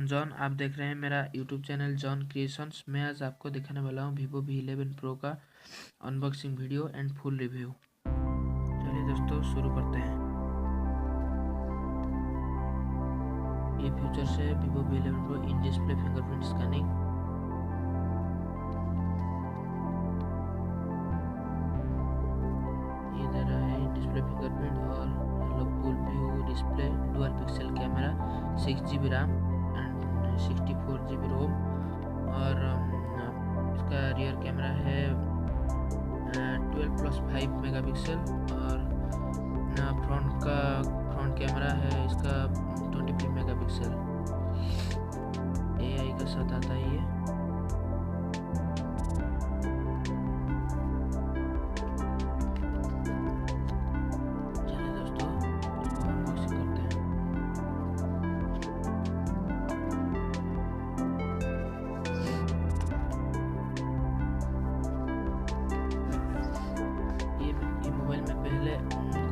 M John. आप देख रहे हैं मेरा यूट्यूब चैनल जॉन क्रिएशंस। मैं आज आपको दिखाने वाला हूँ वीवो V11 प्रो का unboxing video and full review. चलिए दोस्तों शुरू करते हैं। ये फीचर्स है Vivo V11 pro in display fingerprint scanning. ये दे रहा है इन डिस्प्ले फिंगरप्रिंट और hello full view display, dual pixel camera, 6GB RAM and 64GB रोम और इसका रियर कैमरा है 12+5 मेगापिक्सल और फ्रंट कैमरा है इसका 25 मेगापिक्सल। AI का साथ आता है ये।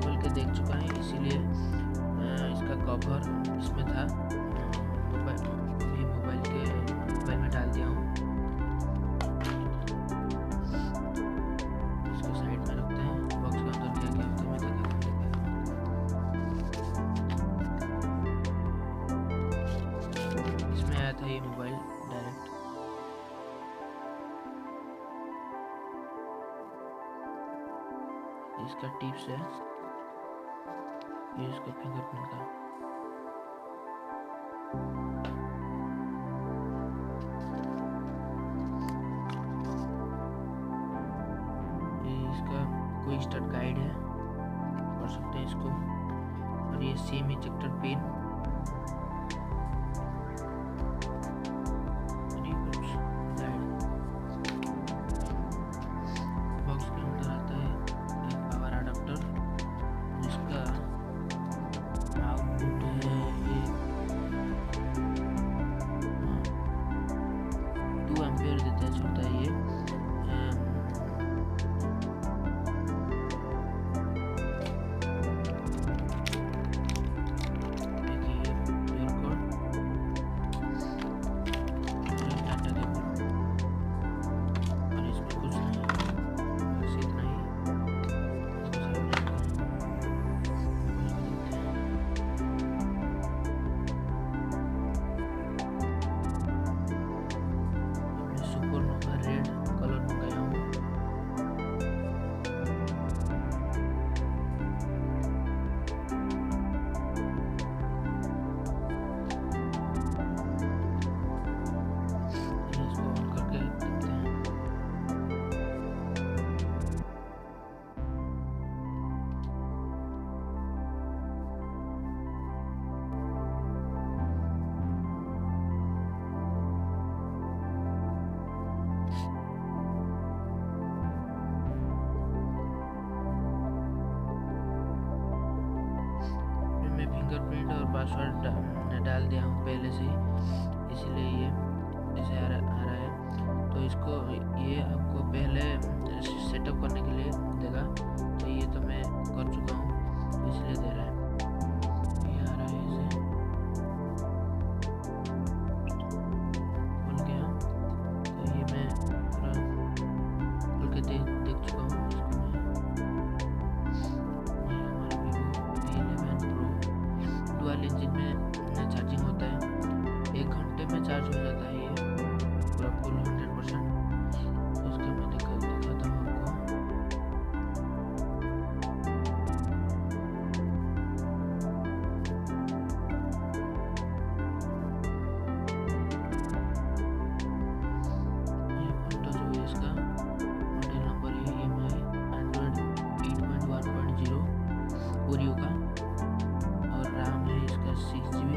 खोल के देख चुका है, इसीलिए इसका कवर इसमें था, मोबाइल में डाल दिया हूँ। इसको साइड में रखते हैं। बॉक्स के अंदर क्या क्या होता है मैं दिखाऊंगा। इसमें आया था ये मोबाइल डायरेक्ट। इसका टिप्स है, ये इसका फिंगरप्रिंट का। ये इसका कोई स्टार्ट गाइड है, पढ़ सकते हैं इसको। और ये सिम इजेक्टर पिन, देता है, छोड़ता है ये। फिंगरप्रिंट और पासवर्ड डाल दिया हूँ पहले से ही, इसलिए ये ऐसे आ रहा है। तो इसको ये आपको पहले सेटअप करने के लिए देगा, तो ये तो मैं कर चुका हूँ, तो इसलिए दे रहा है। ये आ रहा है ऐसे खुल गया, तो ये मैं पूरा खुल के देख चुका हूँ इसको मैं। ये हमारा Vivo V11 pro dual engine में चार्जिंग होता है, 1 घंटे में चार्ज हो जाता है ये पूरा फुल 100%। तो इसका मैं दिखाता हूँ आपको। ये फोटो जो है इसका मॉडल नंबर है EMI Android 8.1.0 ओरियो का, और रैम है इसका 6GB।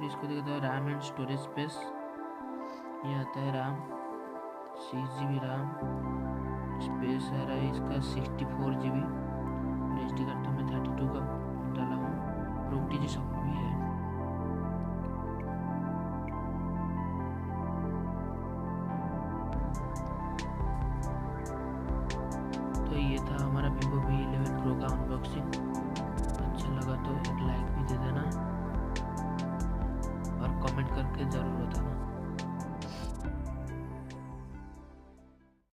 इसको देखते हैं रैम एंड स्टोरेज स्पेस। ये आता है रैम 6GB रैम, स्पेस आ रहा है इसका 64GB और SD कार्ड तो मैं 32 का डाला हूँ। प्रोटी सब भी है। वीवो V11 प्रो का अनबॉक्सिंग।